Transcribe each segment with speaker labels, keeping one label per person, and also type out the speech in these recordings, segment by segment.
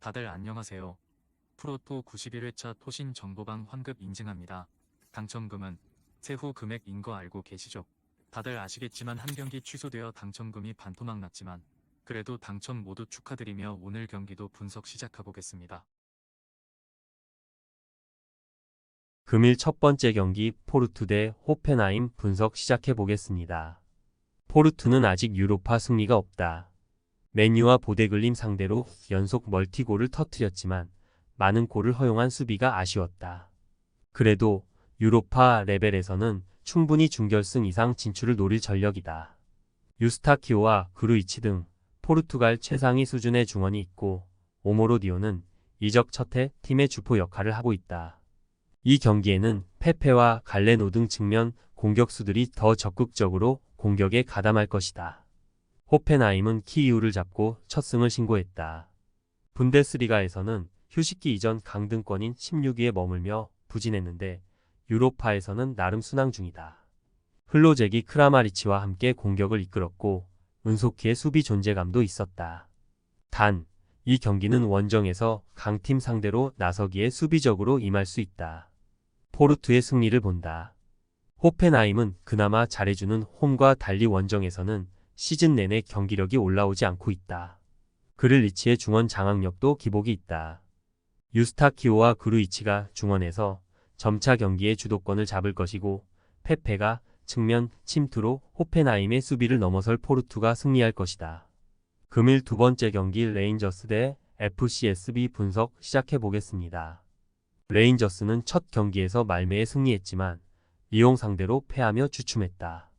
Speaker 1: 다들 안녕하세요. 프로토 91회차 토신 정보방 환급 인증합니다. 당첨금은 세후 금액인 거 알고 계시죠? 다들 아시겠지만 한 경기 취소되어 당첨금이 반토막 났지만 그래도 당첨 모두 축하드리며 오늘 경기도 분석 시작해보겠습니다.
Speaker 2: 금일 첫 번째 경기 포르투 대 호펜하임 분석 시작해 보겠습니다. 포르투는 아직 유로파 승리가 없다. 맨유와 보데글림 상대로 연속 멀티골을 터뜨렸지만 많은 골을 허용한 수비가 아쉬웠다. 그래도 유로파 레벨에서는 충분히 준결승 이상 진출을 노릴 전력이다. 유스타키오와 그루이치 등 포르투갈 최상위 수준의 중원이 있고 오모로디오는 이적 첫해 팀의 주포 역할을 하고 있다. 이 경기에는 페페와 갈레노 등 측면 공격수들이 더 적극적으로 공격에 가담할 것이다. 호펜하임은 키이우를 잡고 첫 승을 신고했다. 분데스리가에서는 휴식기 이전 강등권인 16위에 머물며 부진했는데 유로파에서는 나름 순항 중이다. 흘로제기 크라마리치와 함께 공격을 이끌었고 은소키의 수비 존재감도 있었다. 단, 이 경기는 원정에서 강팀 상대로 나서기에 수비적으로 임할 수 있다. 포르투의 승리를 본다. 호펜하임은 그나마 잘해주는 홈과 달리 원정에서는 시즌 내내 경기력이 올라오지 않고 있다. 그릴리치의 중원 장악력도 기복이 있다. 유스타키오와 그루이치가 중원에서 점차 경기의 주도권을 잡을 것이고 페페가 측면 침투로 호펜하임의 수비를 넘어설 포르투가 승리할 것이다. 금일 두 번째 경기 레인저스 대 FCSB 분석 시작해 보겠습니다. 레인저스는 첫 경기에서 말매에 승리했지만 리옹 상대로 패하며 주춤했다.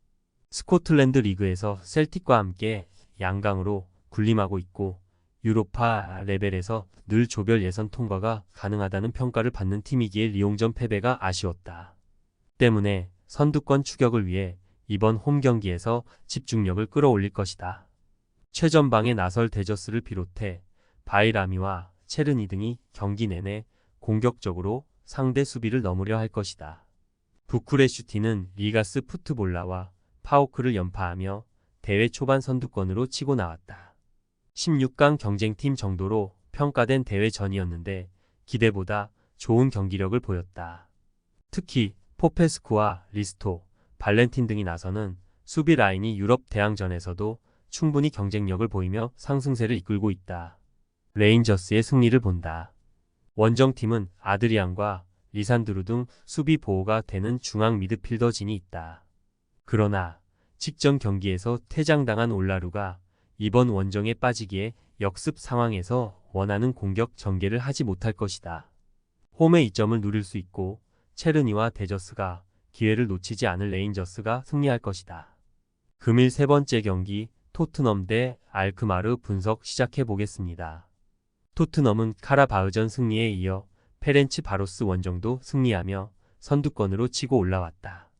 Speaker 2: 스코틀랜드 리그에서 셀틱과 함께 양강으로 군림하고 있고 유로파 레벨에서 늘 조별 예선 통과가 가능하다는 평가를 받는 팀이기에 리옹전 패배가 아쉬웠다. 때문에 선두권 추격을 위해 이번 홈 경기에서 집중력을 끌어올릴 것이다. 최전방에 나설 데저스를 비롯해 바이라미와 체르니 등이 경기 내내 공격적으로 상대 수비를 넘으려 할 것이다. 부쿠레슈티는 리가스 푸트볼라와 파오크를 연파하며 대회 초반 선두권으로 치고 나왔다. 16강 경쟁팀 정도로 평가된 대회 전이었는데 기대보다 좋은 경기력을 보였다. 특히 포페스쿠와 리스토, 발렌틴 등이 나서는 수비 라인이 유럽 대항전에서도 충분히 경쟁력을 보이며 상승세를 이끌고 있다. 레인저스의 승리를 본다. 원정팀은 아드리안과 리산드루 등 수비 보호가 되는 중앙 미드필더진이 있다. 그러나 직전 경기에서 퇴장당한 올라루가 이번 원정에 빠지기에 역습 상황에서 원하는 공격 전개를 하지 못할 것이다. 홈의 이점을 누릴 수 있고 체르니와 데저스가 기회를 놓치지 않을 레인저스가 승리할 것이다. 금일 세 번째 경기 토트넘 대 알크마르 분석 시작해 보겠습니다. 토트넘은 카라바흐전 승리에 이어 페렌치 바로스 원정도 승리하며 선두권으로 치고 올라왔다.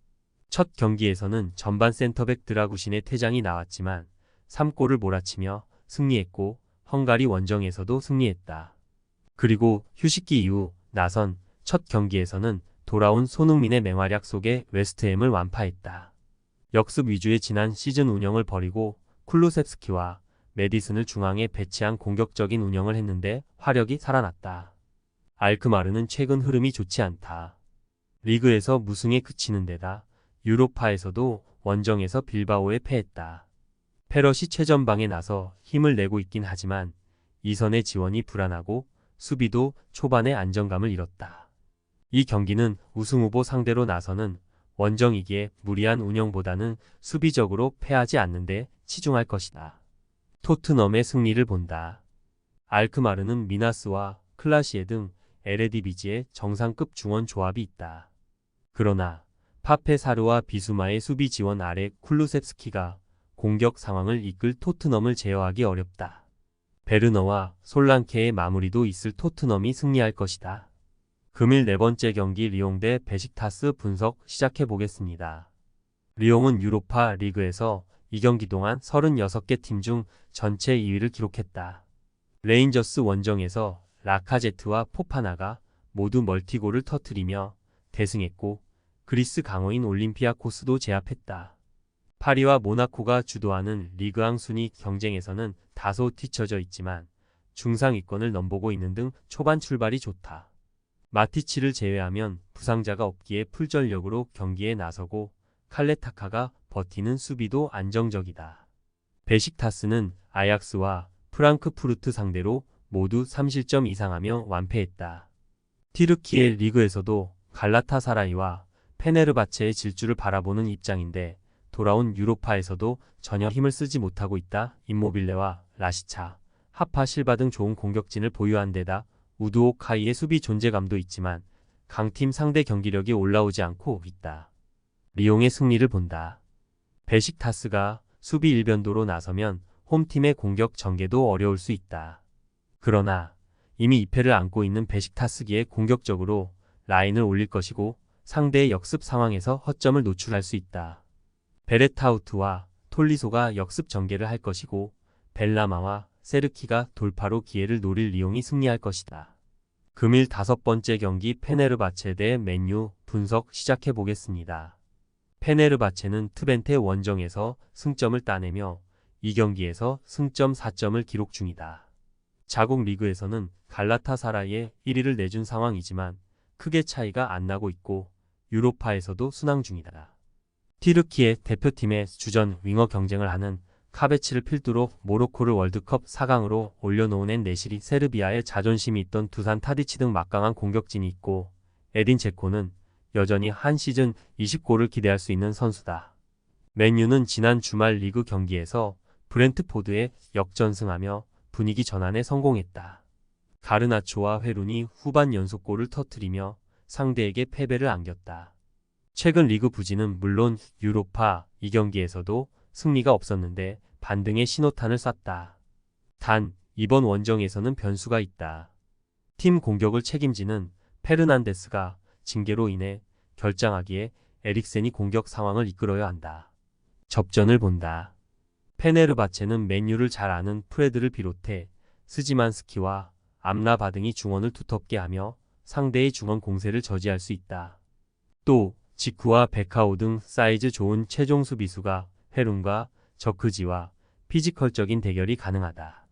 Speaker 2: 첫 경기에서는 전반 센터백 드라구신의 퇴장이 나왔지만 3골을 몰아치며 승리했고 헝가리 원정에서도 승리했다. 그리고 휴식기 이후 나선 첫 경기에서는 돌아온 손흥민의 맹활약 속에 웨스트햄을 완파했다. 역습 위주의 지난 시즌 운영을 버리고 쿨루셉스키와 메디슨을 중앙에 배치한 공격적인 운영을 했는데 화력이 살아났다. 알크마르는 최근 흐름이 좋지 않다. 리그에서 무승에 그치는 데다 유로파에서도 원정에서 빌바오에 패했다. 페럿이 최전방에 나서 힘을 내고 있긴 하지만 이선의 지원이 불안하고 수비도 초반에 안정감을 잃었다. 이 경기는 우승 후보 상대로 나서는 원정이기에 무리한 운영보다는 수비적으로 패하지 않는 데 치중할 것이다. 토트넘의 승리를 본다. 알크마르는 미나스와 클라시에 등 에레디비지의 정상급 중원 조합이 있다. 그러나 파페사르와 비수마의 수비 지원 아래 쿨루셉스키가 공격 상황을 이끌 토트넘을 제어하기 어렵다. 베르너와 솔랑케의 마무리도 있을 토트넘이 승리할 것이다. 금일 네 번째 경기 리옹 대 베식타스 분석 시작해 보겠습니다. 리옹은 유로파 리그에서 이 경기 동안 36개 팀 중 전체 2위를 기록했다. 레인저스 원정에서 라카제트와 포파나가 모두 멀티골을 터뜨리며 대승했고 그리스 강호인 올림피아코스도 제압했다. 파리와 모나코가 주도하는 리그앙 순위 경쟁에서는 다소 뒤처져 있지만 중상위권을 넘보고 있는 등 초반 출발이 좋다. 마티치를 제외하면 부상자가 없기에 풀전력으로 경기에 나서고 칼레타카가 버티는 수비도 안정적이다. 베식타스는 아약스와 프랑크푸르트 상대로 모두 3실점 이상하며 완패했다. 튀르키예 리그에서도 갈라타사라이와 페네르바체의 질주를 바라보는 입장인데 돌아온 유로파에서도 전혀 힘을 쓰지 못하고 있다. 임모빌레와 라시차, 하파 실바 등 좋은 공격진을 보유한 데다 우드오카이의 수비 존재감도 있지만 강팀 상대 경기력이 올라오지 않고 있다. 리옹의 승리를 본다. 베식타스가 수비 일변도로 나서면 홈팀의 공격 전개도 어려울 수 있다. 그러나 이미 2패를 안고 있는 베식타스기에 공격적으로 라인을 올릴 것이고 상대의 역습 상황에서 허점을 노출할 수 있다. 베레타우트와 톨리소가 역습 전개를 할 것이고 벨라마와 세르키가 돌파로 기회를 노릴 리옹이 승리할 것이다. 금일 5번째 경기 페네르바체 대 맨유 분석 시작해 보겠습니다. 페네르바체는 트벤테 원정에서 승점을 따내며 이 경기에서 승점 4점을 기록 중이다. 자국 리그에서는 갈라타사라이에 1위를 내준 상황이지만 크게 차이가 안 나고 있고 유로파에서도 순항 중이다. 튀르키예 대표팀의 주전 윙어 경쟁을 하는 카베치를 필두로 모로코를 월드컵 4강으로 올려놓은 엔네시리, 세르비아의 자존심이 있던 두산 타디치 등 막강한 공격진이 있고 에딘 제코는 여전히 한 시즌 20골을 기대할 수 있는 선수다. 맨유는 지난 주말 리그 경기에서 브렌트포드에 역전승하며 분위기 전환에 성공했다. 가르나초와 회룬이 후반 연속골을 터뜨리며 상대에게 패배를 안겼다. 최근 리그 부진은 물론 유로파 이 경기에서도 승리가 없었는데 반등의 신호탄을 쐈다. 단 이번 원정에서는 변수가 있다. 팀 공격을 책임지는 페르난데스가 징계로 인해 결장하기에 에릭센이 공격 상황을 이끌어야 한다. 접전을 본다. 페네르바체는 맨유를 잘 아는 프레드를 비롯해 스지만스키와 암라바 등이 중원을 두텁게 하며 상대의 중원 공세를 저지할 수 있다. 또 지쿠와 베카오 등 사이즈 좋은 최종 수비수가 헤룬과 저크지와 피지컬적인 대결이 가능하다.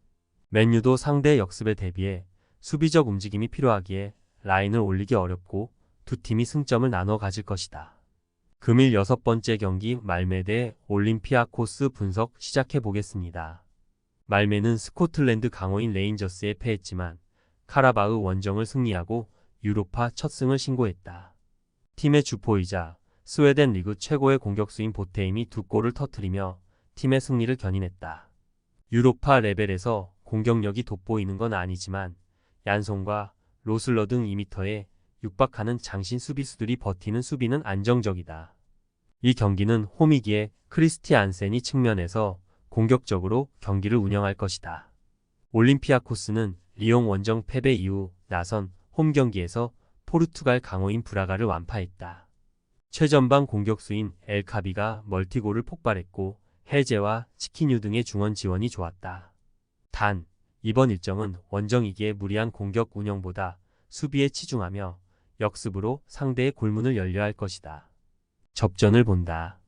Speaker 2: 맨유도 상대 역습에 대비해 수비적 움직임이 필요하기에 라인을 올리기 어렵고 두 팀이 승점을 나눠 가질 것이다. 금일 6번째 경기 말메 대 올림피아코스 분석 시작해 보겠습니다. 말메는 스코틀랜드 강호인 레인저스에 패했지만 카라바흐 원정을 승리하고 유로파 첫 승을 신고했다. 팀의 주포이자 스웨덴 리그 최고의 공격수인 보테임이 2골을 터뜨리며 팀의 승리를 견인했다. 유로파 레벨에서 공격력이 돋보이는 건 아니지만 얀송과 로슬러 등 2m에 육박하는 장신 수비수들이 버티는 수비는 안정적이다. 이 경기는 홈이기에 크리스티안센이 측면에서 공격적으로 경기를 운영할 것이다. 올림피아코스는 리옹 원정 패배 이후 나선 홈 경기에서 포르투갈 강호인 브라가를 완파했다. 최전방 공격수인 엘카비가 멀티골을 폭발했고 해제와 치키뉴 등의 중원 지원이 좋았다. 단 이번 일정은 원정이기에 무리한 공격 운영보다 수비에 치중하며 역습으로 상대의 골문을 열려 할 것이다. 접전을 본다.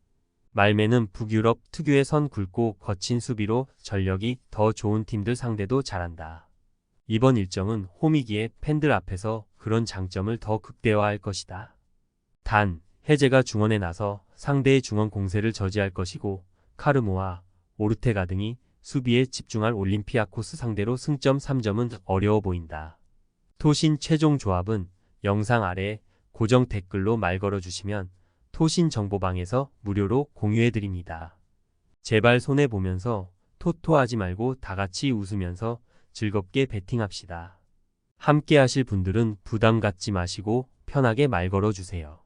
Speaker 2: 말메는 북유럽 특유의 선 굵고 거친 수비로 전력이 더 좋은 팀들 상대도 잘한다. 이번 일정은 홈이기에 팬들 앞에서 그런 장점을 더 극대화할 것이다. 단 해제가 중원에 나서 상대의 중원 공세를 저지할 것이고 카르모와 오르테가 등이 수비에 집중할 올림피아코스 상대로 승점 3점은 어려워 보인다. 토신 최종 조합은 영상 아래 고정 댓글로 말 걸어주시면 토신 정보방에서 무료로 공유해드립니다. 제발 손해보면서 토토하지 말고 다같이 웃으면서 즐겁게 베팅합시다. 함께 하실 분들은 부담 갖지 마시고 편하게 말 걸어주세요.